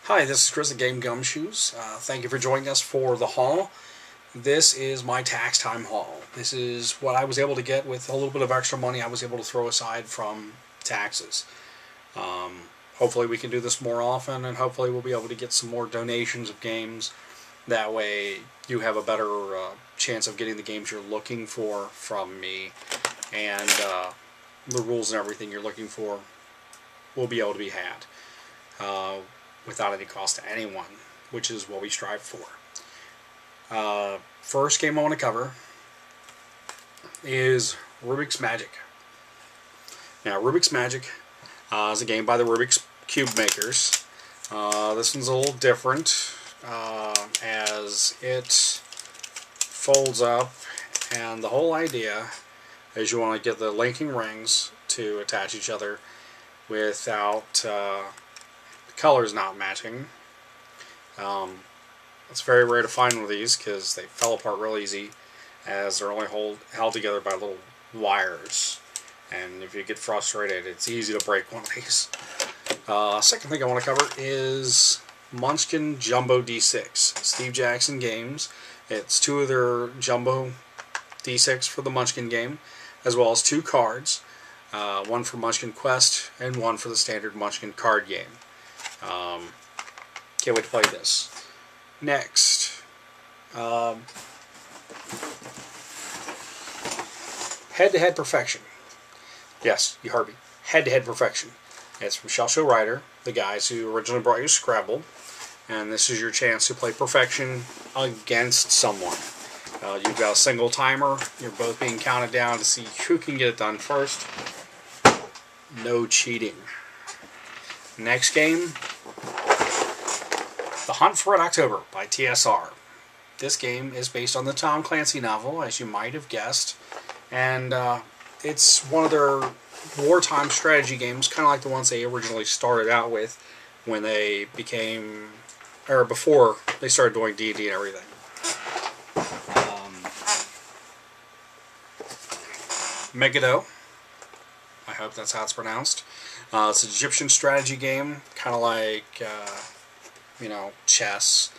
Hi, this is Chris at Game Gumshoes. Thank you for joining us for the haul. This is my tax time haul. This is what I was able to get with a little bit of extra money I was able to throw aside from taxes. Hopefully we can do this more often, and hopefully we'll be able to get some more donations of games. That way you have a better chance of getting the games you're looking for from me, and the rules and everything you're looking for will be able to be had without any cost to anyone, which is what we strive for. First game I want to cover is Rubik's Magic. Now, Rubik's Magic is a game by the Rubik's Cube makers. This one's a little different as it folds up, and the whole idea is you want to get the linking rings to attach each other without the colors not matching. It's very rare to find one of these because they fell apart real easy, as they're only held together by little wires, and if you get frustrated it's easy to break one of these. Second thing I want to cover is Munchkin Jumbo D6. Steve Jackson Games. It's two of their Jumbo D6 for the Munchkin game, as well as two cards, one for Munchkin Quest and one for the standard Munchkin card game. Can't wait to play this. Next, Head-to-Head Perfection. Yes, you heard me. Head-to-Head Perfection. It's from Shell Show Rider, the guys who originally brought you Scrabble, and this is your chance to play Perfection against someone. You've got a single timer. You're both being counted down to see who can get it done first. No cheating. Next game, The Hunt for Red October by TSR. This game is based on the Tom Clancy novel, as you might have guessed, and it's one of their wartime strategy games, kind of like the ones they originally started out with when they became, or before they started doing D&D and everything. Megiddo. I hope that's how it's pronounced. It's an Egyptian strategy game, kind of like, chess,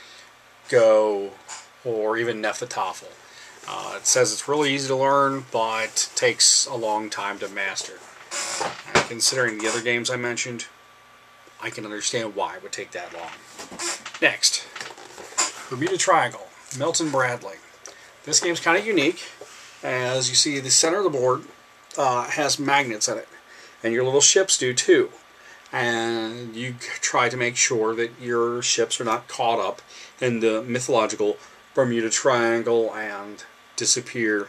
Go, or even Nefertafel. It says it's really easy to learn, but takes a long time to master. And considering the other games I mentioned, I can understand why it would take that long. Next, Bermuda Triangle, Milton Bradley. This game's kind of unique. As you see, the center of the board has magnets in it, and your little ships do too. And you try to make sure that your ships are not caught up in the mythological Bermuda Triangle and disappear.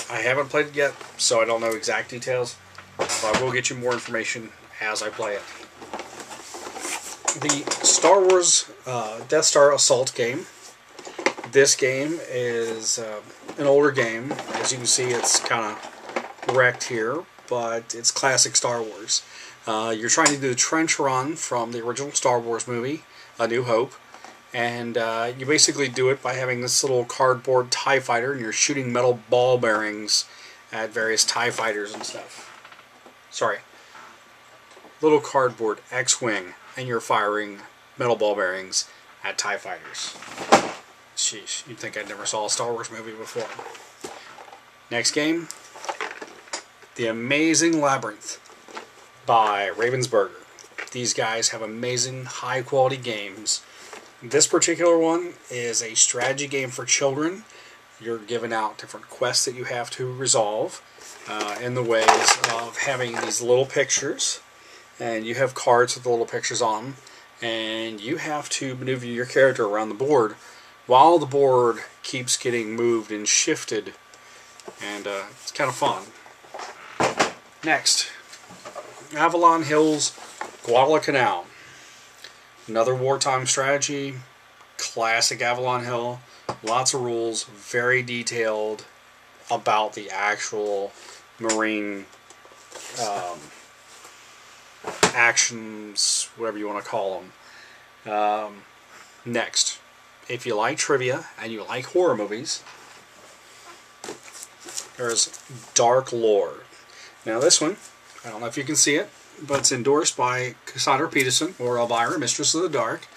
I haven't played it yet, so I don't know exact details, but I will get you more information as I play it. The Star Wars Death Star Assault game. This game is an older game. As you can see, it's kind of wrecked here, but it's classic Star Wars. You're trying to do the trench run from the original Star Wars movie, A New Hope, and you basically do it by having this little cardboard TIE fighter, and you're shooting metal ball bearings at various TIE fighters and stuff. Sorry. Little cardboard X-Wing, and you're firing metal ball bearings at TIE fighters. Sheesh, you'd think I never saw a Star Wars movie before. Next game, The Amazing Labrynth by Ravensburger. These guys have amazing, high-quality games. This particular one is a strategy game for children. You're given out different quests that you have to resolve in the ways of having these little pictures, and you have cards with the little pictures on them, and you have to maneuver your character around the board while the board keeps getting moved and shifted, and it's kind of fun. Next, Avalon Hill's Guadalcanal. Another wartime strategy, classic Avalon Hill, lots of rules, very detailed about the actual marine actions, whatever you want to call them. Next, if you like trivia and you like horror movies, there's Dark Lore. Now this one, I don't know if you can see it, but it's endorsed by Cassandra Peterson, or Elvira, Mistress of the Dark.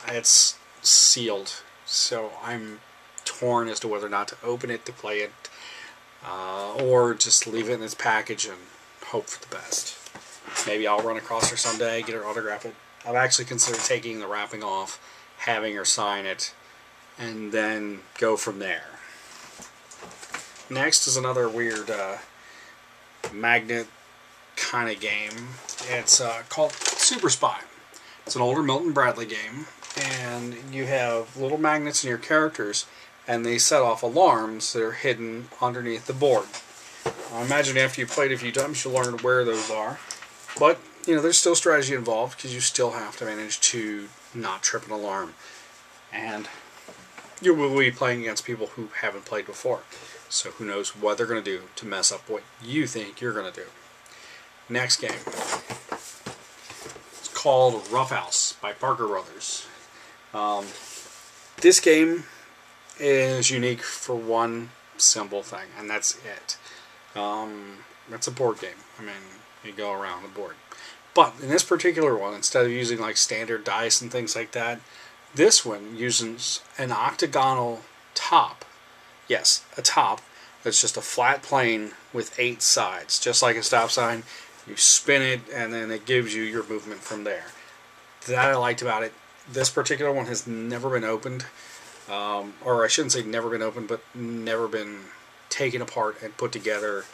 It's sealed, so I'm torn as to whether or not to open it to play it, or just leave it in its package and hope for the best. Maybe I'll run across her someday, get her autograph it. I've actually considered taking the wrapping off, having her sign it, and then go from there. Next is another weird magnet kind of game. It's called Super Spy. It's an older Milton Bradley game, and you have little magnets in your characters, and they set off alarms that are hidden underneath the board. I imagine after you played a few times, you'll learn where those are. But, you know, there's still strategy involved, because you still have to manage to not trip an alarm. And you will be playing against people who haven't played before. So who knows what they're going to do to mess up what you think you're going to do. Next game. It's called Ruffhouse by Parker Brothers. This game is unique for one simple thing, and that's it. It's a board game. I mean, you go around the board. But in this particular one, instead of using like standard dice and things like that, this one uses an octagonal top. Yes, a top that's just a flat plane with 8 sides, just like a stop sign. You spin it, and then it gives you your movement from there. That I liked about it. This particular one has never been opened, or I shouldn't say never been opened, but never been taken apart and put together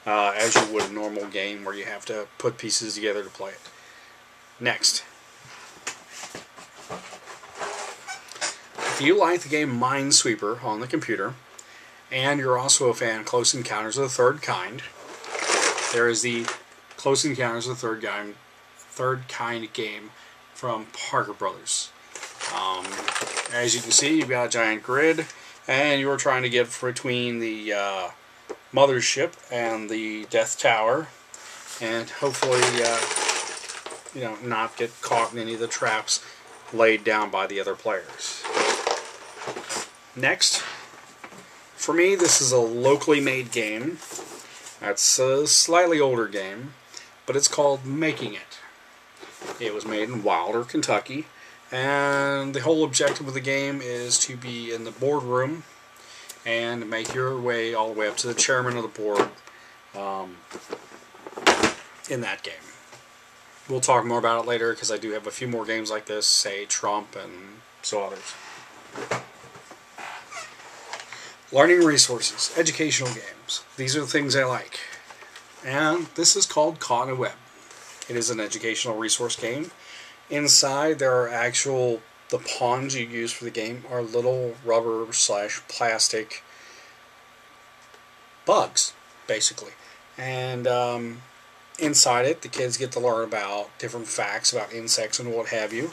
as you would a normal game where you have to put pieces together to play it. Next. If you like the game Minesweeper on the computer, and you're also a fan of Close Encounters of the Third Kind, there is the Close Encounters of the Third Kind game from Parker Brothers. As you can see, you've got a giant grid, and you're trying to get between the mothership and the Death Tower, and hopefully, not get caught in any of the traps laid down by the other players. Next, for me, this is a locally made game. It's a slightly older game, but it's called Making It. It was made in Wilder, Kentucky, and the whole objective of the game is to be in the boardroom and make your way all the way up to the chairman of the board in that game. We'll talk more about it later, because I do have a few more games like this, say Trump and so others. Learning resources, educational games. These are the things I like. And this is called Caught in a Web. It is an educational resource game. Inside there are the pawns you use for the game are little rubber/plastic bugs, basically. And inside it, the kids get to learn about different facts about insects and what have you.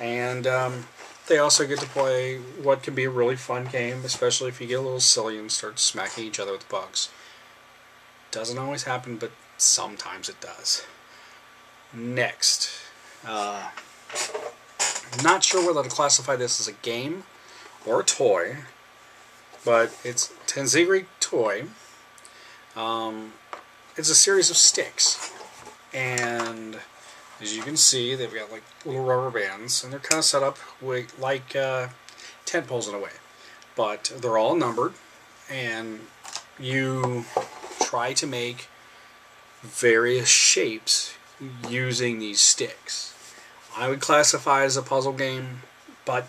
And they also get to play what can be a really fun game, especially if you get a little silly and start smacking each other with bugs. Doesn't always happen, but sometimes it does. Next. Not sure whether to classify this as a game or a toy, but it's Tensegri toy. It's a series of sticks, and as you can see, they've got like little rubber bands, and they're kind of set up like tent poles in a way. But they're all numbered, and you try to make various shapes using these sticks. I would classify it as a puzzle game, but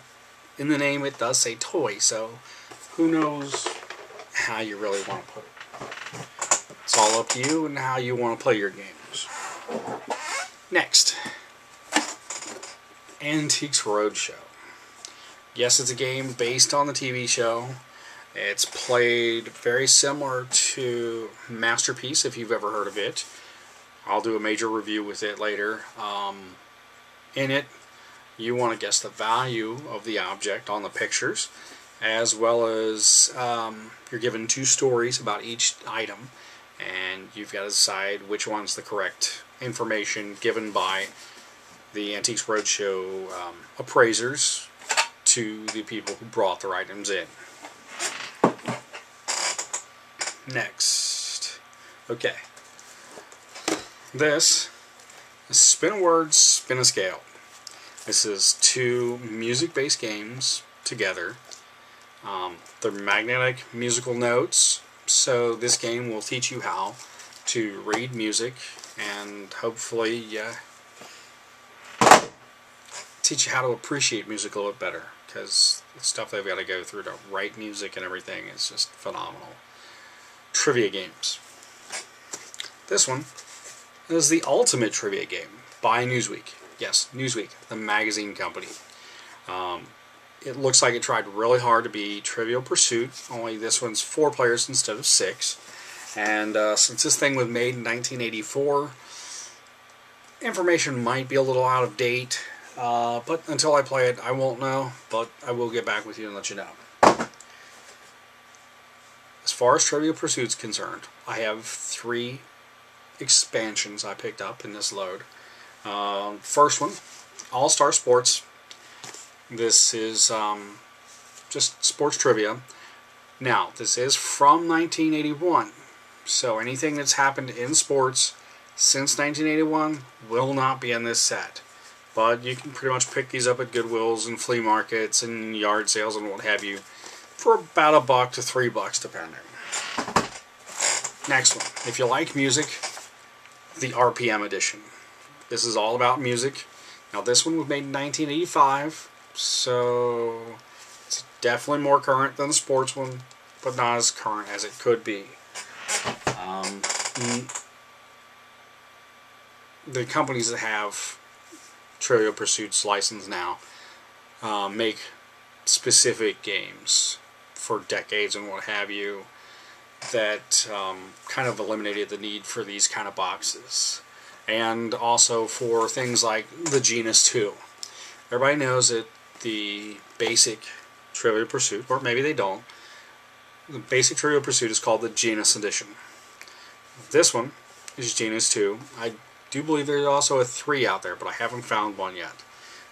in the name it does say toy, so who knows how you really want to put it. It's all up to you and how you want to play your games. Next, Antiques Roadshow. Yes, it's a game based on the TV show. It's played very similar to Masterpiece, if you've ever heard of it. I'll do a major review with it later. In it, you want to guess the value of the object on the pictures, as well as you're given 2 stories about each item, and you've got to decide which one's the correct information given by the Antiques Roadshow appraisers to the people who brought their items in. Next. Okay. This Spin a word, spin a scale. This is 2 music-based games together. They're magnetic musical notes, so this game will teach you how to read music and hopefully teach you how to appreciate music a little bit better, because the stuff they've got to go through to write music and everything is just phenomenal. Trivia games. This one is the ultimate trivia game by Newsweek. Yes, Newsweek, the magazine company. It looks like it tried really hard to be Trivial Pursuit, only this one's 4 players instead of 6. And since this thing was made in 1984, information might be a little out of date, but until I play it, I won't know, but I will get back with you and let you know. As far as Trivial Pursuit's concerned, I have 3 expansions I picked up in this load. First one, All-Star Sports. This is just sports trivia. Now, this is from 1981, so anything that's happened in sports since 1981 will not be in this set. But you can pretty much pick these up at Goodwills and flea markets and yard sales and what have you for about $1 to $3 depending. Next one, if you like music, the RPM edition. This is all about music. Now this one was made in 1985, so it's definitely more current than the sports one, but not as current as it could be. The companies that have Trivial Pursuit's license now make specific games for decades and what have you that kind of eliminated the need for these kind of boxes. And also for things like the Genus 2. Everybody knows that the basic Trivial Pursuit, or maybe they don't, the basic Trivial Pursuit is called the Genus edition. This one is Genus 2. I do believe there's also a 3 out there, but I haven't found one yet.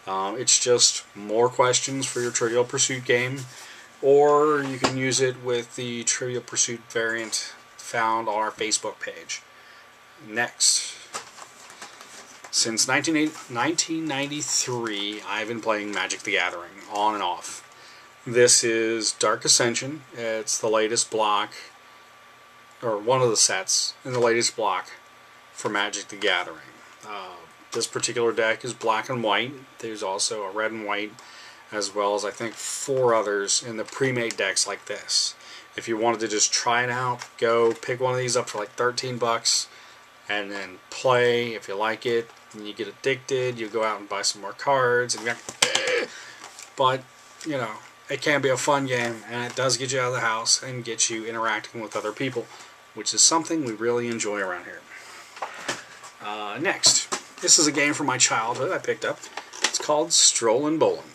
It's just more questions for your Trivial Pursuit game, or you can use it with the Trivial Pursuit variant found on our Facebook page. Next, since 1993, I've been playing Magic the Gathering, on and off. This is Dark Ascension. It's the latest block, or one of the sets in the latest block for Magic the Gathering. This particular deck is black and white. There's also a red and white, as well as I think 4 others in the pre-made decks like this. If you wanted to just try it out, go pick one of these up for like $13 and then play. If you like it and you get addicted, you go out and buy some more cards. And but, you know, it can be a fun game, and it does get you out of the house and get you interacting with other people, which is something we really enjoy around here. Next, this is a game from my childhood I picked up. It's called Strolling Bowling.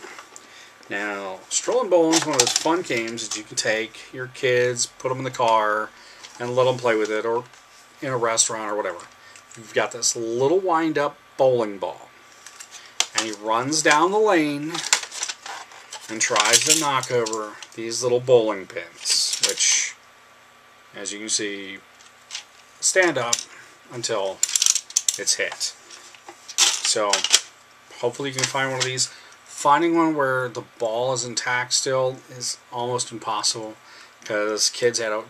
Now, Strolling Bowling is one of those fun games that you can take your kids, put them in the car, and let them play with it, or in a restaurant or whatever. You've got this little wind-up bowling ball, and he runs down the lane and tries to knock over these little bowling pins, which, as you can see, stand up until it's hit. So, hopefully you can find one of these. Finding one where the ball is intact still is almost impossible, because kids had a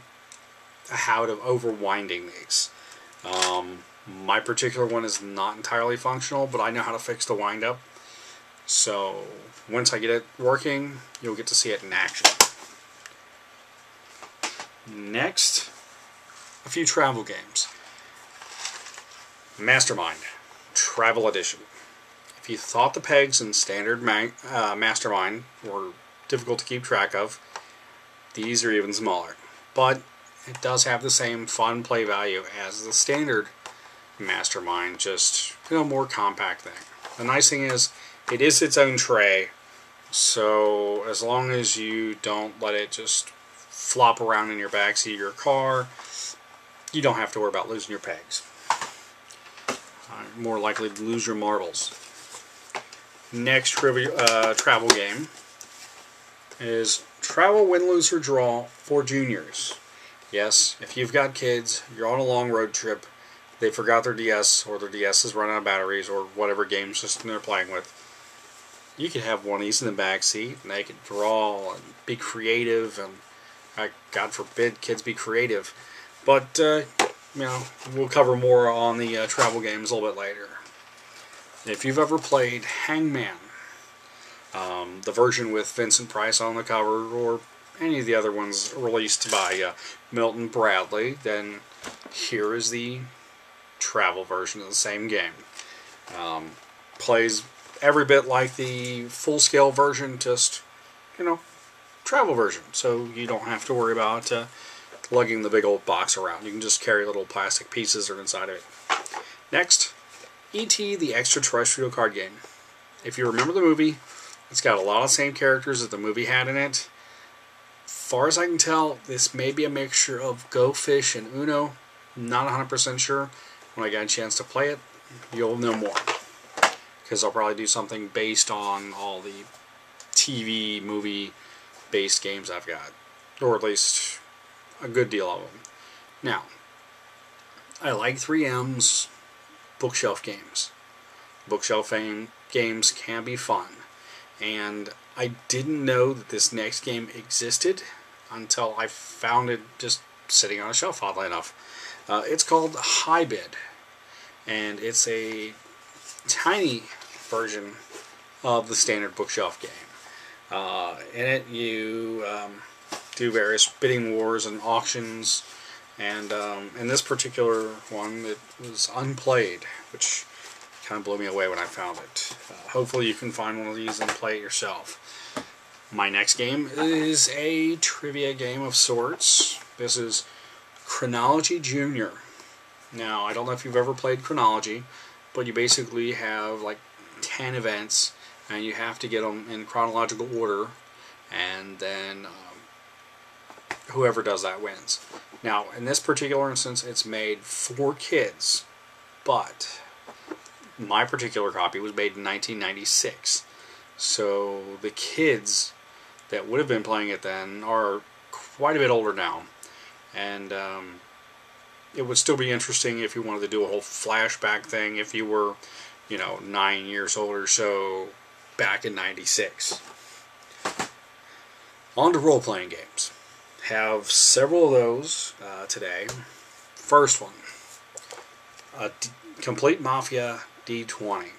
habit of overwinding these. My particular one is not entirely functional, but I know how to fix the wind-up. So, once I get it working, you'll get to see it in action. Next, a few travel games. Mastermind, Travel Edition. If you thought the pegs in standard Mastermind were difficult to keep track of, these are even smaller. But it does have the same fun play value as the standard Mastermind, just more compact thing. The nice thing is, it is its own tray, so as long as you don't let it just flop around in your backseat of your car, you don't have to worry about losing your pegs. More likely to lose your marbles. Next travel game is Travel Win, Lose, or Draw for juniors. Yes, if you've got kids, you're on a long road trip, they forgot their DS, or their DS is running out of batteries, or whatever game system they're playing with, you could have one of these in the back seat, and they could draw and be creative, and God forbid kids be creative. But, we'll cover more on the travel games a little bit later. If you've ever played Hangman, the version with Vincent Price on the cover, or any of the other ones released by Milton Bradley, then here is the travel version of the same game. Plays every bit like the full-scale version, just, travel version. So you don't have to worry about lugging the big old box around. You can just carry little plastic pieces that are inside of it. Next, E.T. the Extraterrestrial card game. If you remember the movie, it's got a lot of the same characters that the movie had in it. Far as I can tell, this may be a mixture of Go Fish and Uno. Not 100% sure. When I get a chance to play it, you'll know more. Because I'll probably do something based on all the TV, movie-based games I've got. Or at least a good deal of them. Now, I like 3M's bookshelf games. Bookshelf games can be fun. And I didn't know that this next game existed until I found it just sitting on a shelf, oddly enough. It's called High Bid. And it's a tiny version of the standard bookshelf game. In it, you do various bidding wars and auctions, and in this particular one, it was unplayed, which kind of blew me away when I found it. Hopefully you can find one of these and play it yourself. My next game is a trivia game of sorts. This is Chronology Junior. Now, I don't know if you've ever played Chronology, but you basically have like 10 events, and you have to get them in chronological order, and then whoever does that wins. Now, in this particular instance, it's made for kids, but my particular copy was made in 1996. So the kids that would have been playing it then are quite a bit older now. And it would still be interesting if you wanted to do a whole flashback thing if you were, 9 years old or so back in 96. On to role-playing games. Have several of those today. First one, a complete Mafia D20.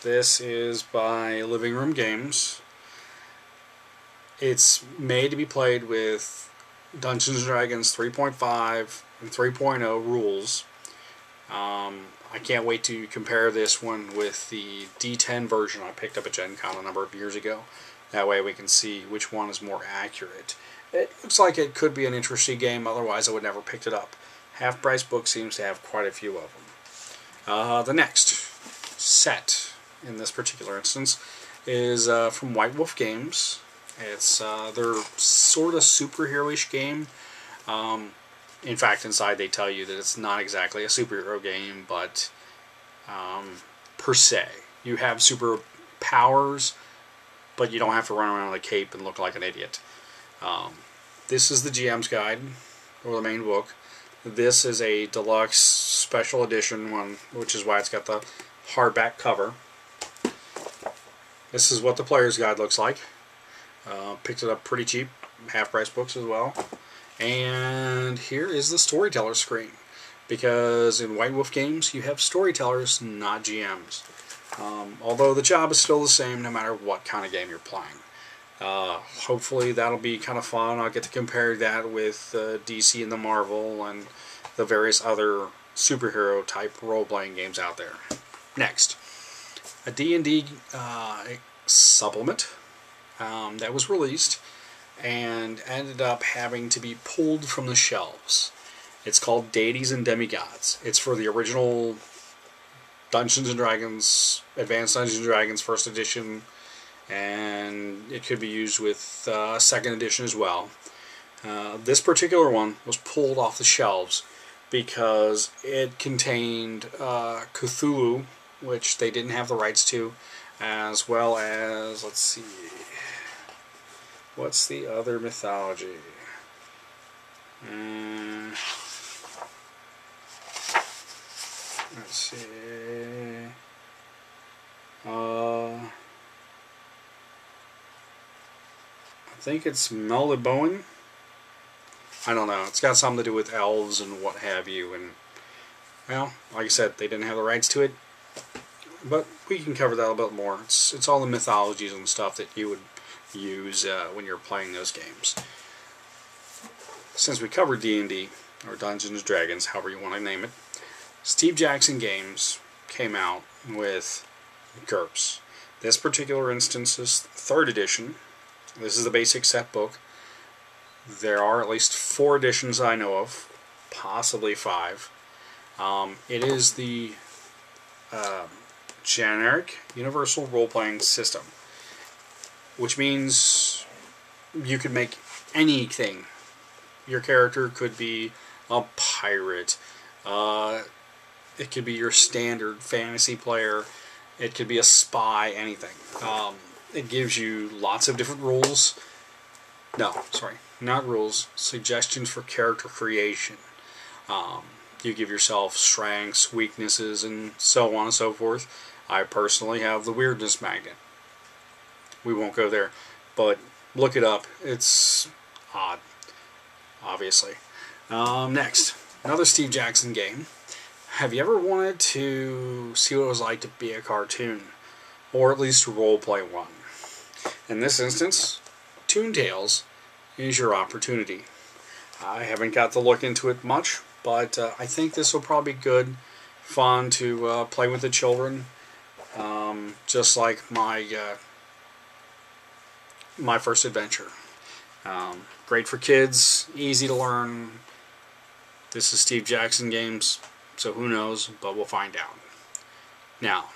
This is by Living Room Games. It's made to be played with Dungeons & Dragons 3.5 and 3.0 rules. I can't wait to compare this one with the D10 version I picked up at Gen Con a number of years ago. That way we can see which one is more accurate. It looks like it could be an interesting game, otherwise I would never picked it up. Half Price Book seems to have quite a few of them. The next set, in this particular instance, is from White Wolf Games. It's their sort of superhero-ish game. In fact, inside they tell you that it's not exactly a superhero game, but per se. You have superpowers, but you don't have to run around with a cape and look like an idiot. This is the GM's Guide, or the main book. This is a deluxe special edition one, which is why it's got the hardback cover. This is what the player's guide looks like. Picked it up pretty cheap, Half Price Books as well. And here is the storyteller screen, because in White Wolf Games you have storytellers, not GMs. Although the job is still the same no matter what kind of game you're playing. Hopefully that'll be kind of fun. I'll get to compare that with DC and the Marvel and the various other superhero type role-playing games out there. Next, a D&D supplement that was released and ended up having to be pulled from the shelves. It's called Deities and Demigods. It's for the original Dungeons & Dragons, Advanced Dungeons & Dragons First Edition, and it could be used with Second Edition as well. This particular one was pulled off the shelves because it contained Cthulhu, which they didn't have the rights to, as well as, let's see, what's the other mythology? Let's see. I think it's Melbourne. I don't know. It's got something to do with elves and what have you. And, well, like I said, they didn't have the rights to it. But we can cover that a bit more. It's all the mythologies and stuff that you would use when you're playing those games. Since we covered D&D, or Dungeons & Dragons, however you want to name it, Steve Jackson Games came out with GURPS. This particular instance is 3rd edition. This is the basic set book. There are at least 4 editions I know of, possibly 5. It is the generic universal role-playing system, which means you could make anything. Your character could be a pirate. It could be your standard fantasy player. It could be a spy, anything. It gives you lots of different rules. No, sorry, not rules. Suggestions for character creation. You give yourself strengths, weaknesses, and so on and so forth. I personally have the weirdness magnet. We won't go there, but look it up. It's odd, obviously. Next, another Steve Jackson game. Have you ever wanted to see what it was like to be a cartoon? Or at least roleplay one? In this instance, Toon Tales is your opportunity. I haven't got to look into it much, but I think this will probably be good, fun to play with the children. Just like my my first adventure. Great for kids, easy to learn. This is Steve Jackson Games, so who knows, but we'll find out. Now,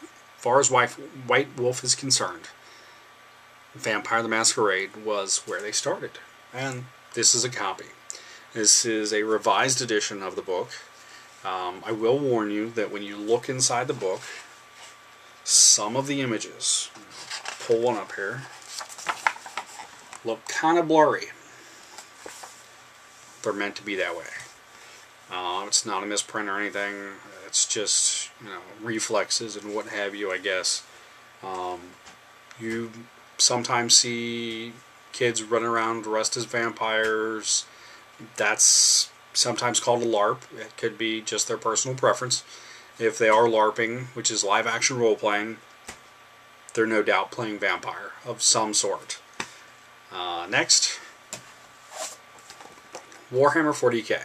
as far as White Wolf is concerned, Vampire the Masquerade was where they started, and this is a copy. This is a revised edition of the book. I will warn you that when you look inside the book, some of the images, pull one up here, look kind of blurry. They're meant to be that way. It's not a misprint or anything. It's just, reflexes and what have you, I guess. You sometimes see kids running around dressed as vampires. That's sometimes called a LARP. It could be just their personal preference. If they are LARPing, which is live action role playing, they're no doubt playing vampire of some sort. Next, Warhammer 40k.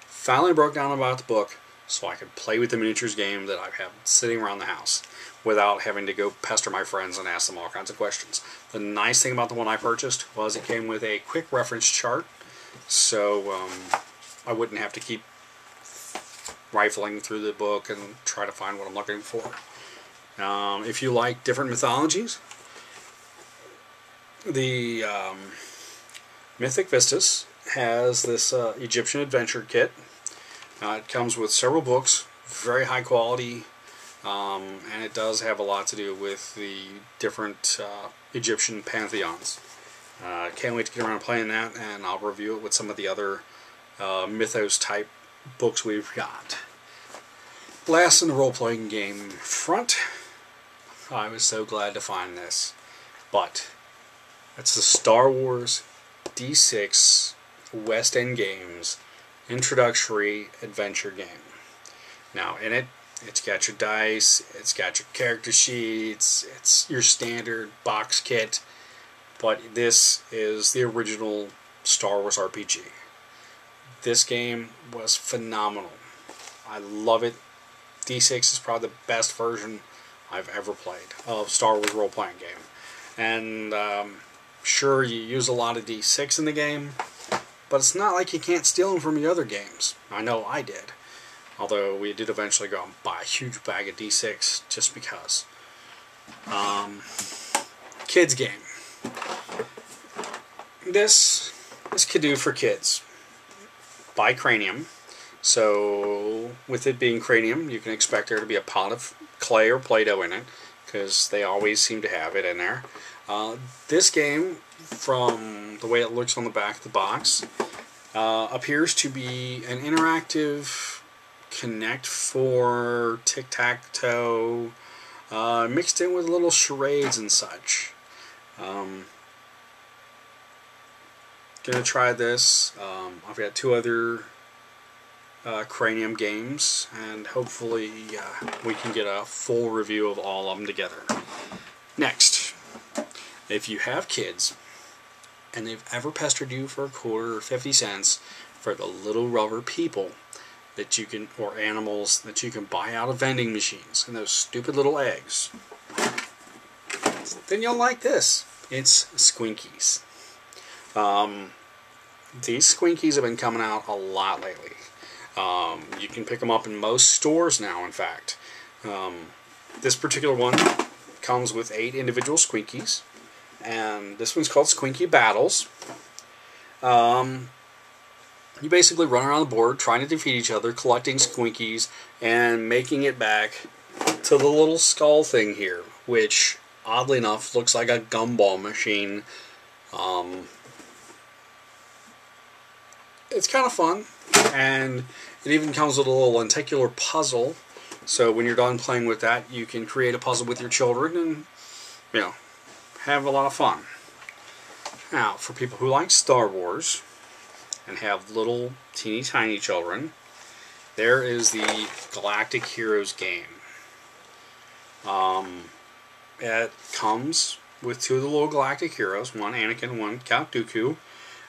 Finally broke down about the book so I could play with the miniatures game that I have sitting around the house without having to go pester my friends and ask them all kinds of questions. The nice thing about the one I purchased was it came with a quick reference chart, so I wouldn't have to keep rifling through the book and try to find what I'm looking for. If you like different mythologies, the Mythic Vistas has this Egyptian adventure kit. It comes with several books, very high quality, and it does have a lot to do with the different Egyptian pantheons. Can't wait to get around playing that, and I'll review it with some of the other mythos type books we've got. Last in the role-playing game front, I was so glad to find this, but it's the Star Wars D6 West End Games introductory adventure game. Now in it, it's got your dice, it's got your character sheets, it's your standard box kit, but this is the original Star Wars RPG. This game was phenomenal. I love it. D6 is probably the best version I've ever played of Star Wars role-playing game. And sure, you use a lot of D6 in the game, but it's not like you can't steal them from your other games. I know I did. Although we did eventually go and buy a huge bag of D6 just because. Kids game. This could do for kids. By Cranium. So with it being Cranium, you can expect there to be a pot of clay or Play-Doh in it, because they always seem to have it in there. This game, from the way it looks on the back of the box, appears to be an interactive Connect 4, tic-tac-toe, mixed in with little charades and such. Gonna try this. I've got 2 other Cranium games, and hopefully we can get a full review of all of them together. Next, if you have kids and they've ever pestered you for a quarter or 50 cents for the little rubber people that you can, or animals that you can buy out of vending machines, and those stupid little eggs, then you'll like this. It's Squinkies. These Squinkies have been coming out a lot lately. You can pick them up in most stores now, in fact. This particular one comes with 8 individual Squinkies, and this one's called Squinky Battles. You basically run around the board trying to defeat each other, collecting Squinkies, and making it back to the little skull thing here, which, oddly enough, looks like a gumball machine. It's kind of fun, and it even comes with a little lenticular puzzle, so when you're done playing with that, you can create a puzzle with your children and, you know, have a lot of fun. Now, for people who like Star Wars and have little teeny tiny children, there is the Galactic Heroes game. It comes with 2 of the little Galactic Heroes, one Anakin, one Count Dooku.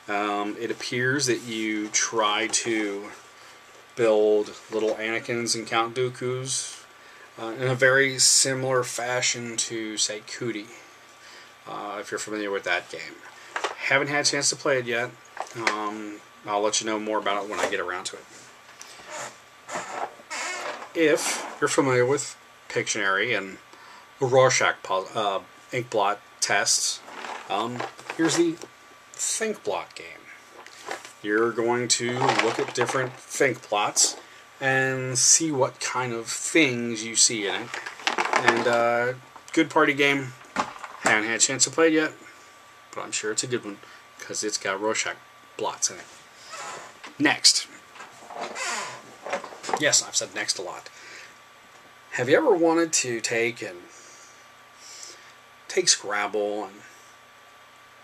It appears that you try to build little Anakins and Count Dookus in a very similar fashion to, say, Cootie, if you're familiar with that game. Haven't had a chance to play it yet. I'll let you know more about it when I get around to it. If you're familiar with Pictionary and the Rorschach inkblot tests, here's the ThinkBlot game. You're going to look at different ThinkBlots and see what kind of things you see in it. And good party game. Haven't had a chance to play it yet, but I'm sure it's a good one because it's got Rorschach blots in it. Next. Yes, I've said next a lot. Have you ever wanted to take Scrabble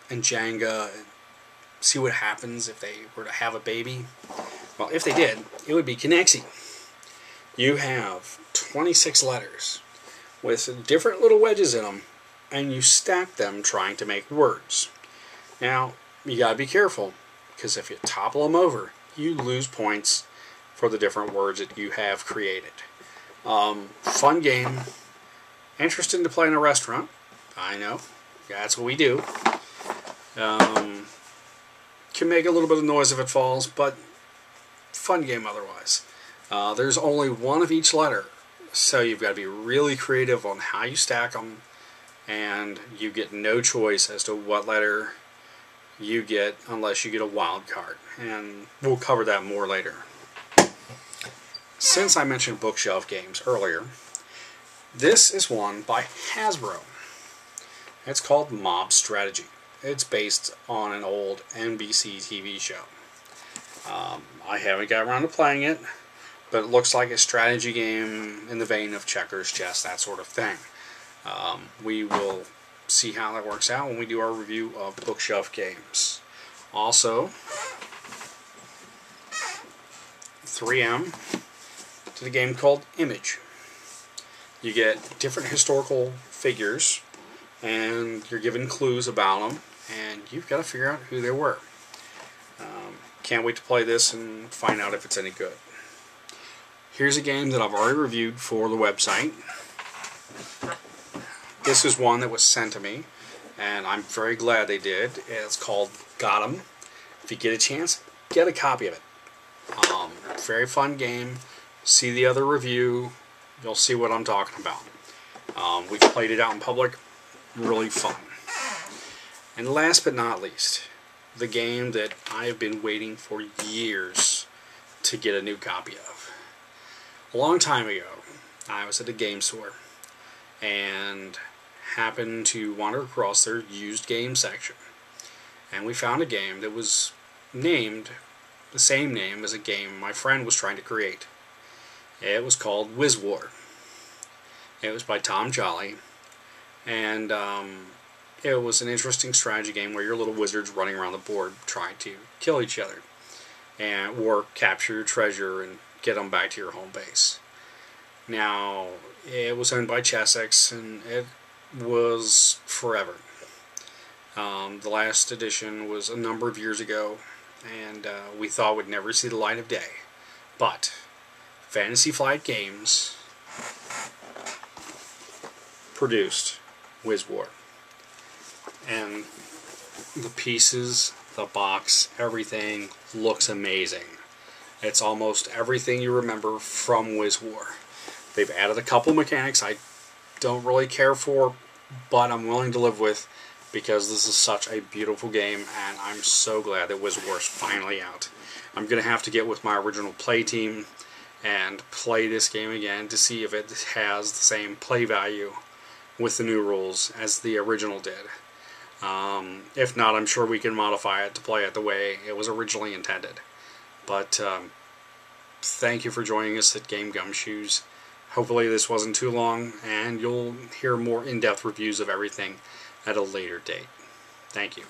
and Jenga and see what happens if they were to have a baby? Well, if they did, it would be Connexy. You have 26 letters with different little wedges in them, and you stack them trying to make words. Now, you gotta be careful, because if you topple them over, you lose points for the different words that you have created. Fun game. Interesting to play in a restaurant. I know. That's what we do. Can make a little bit of noise if it falls, but fun game otherwise. There's only one of each letter, so you've got to be really creative on how you stack them, and you get no choice as to what letter you get unless you get a wild card, and we'll cover that more later. Since I mentioned bookshelf games earlier, this is one by Hasbro. It's called Mob Strategy. It's based on an old NBC TV show. I haven't got around to playing it, but it looks like a strategy game in the vein of checkers, chess, that sort of thing. We will see how that works out when we do our review of bookshelf games. Also, 3M to the game called Image. You get different historical figures, and you're given clues about them, and you've got to figure out who they were. Can't wait to play this and find out if it's any good. Here's a game that I've already reviewed for the website. This is one that was sent to me, and I'm very glad they did. It's called Got 'em. If you get a chance, get a copy of it. Very fun game. See the other review. You'll see what I'm talking about. We've played it out in public. Really fun. And last but not least, the game that I have been waiting for years to get a new copy of. A long time ago, I was at a game store and happened to wander across their used game section. And we found a game that was named the same name as a game my friend was trying to create. It was called Wiz War. It was by Tom Jolly, and it was an interesting strategy game where your little wizards running around the board trying to kill each other, or capture your treasure and get them back to your home base. Now, it was owned by Chessex, and it was forever. The last edition was a number of years ago, and we thought we'd never see the light of day. But Fantasy Flight Games produced Wiz War. And the pieces, the box, everything looks amazing. It's almost everything you remember from Wiz War. They've added a couple mechanics I don't really care for, but I'm willing to live with because this is such a beautiful game, and I'm so glad that Wiz War is finally out. I'm going to have to get with my original play team and play this game again to see if it has the same play value with the new rules as the original did. If not, I'm sure we can modify it to play it the way it was originally intended. But thank you for joining us at Game Gumshoes. Hopefully this wasn't too long, and you'll hear more in-depth reviews of everything at a later date. Thank you.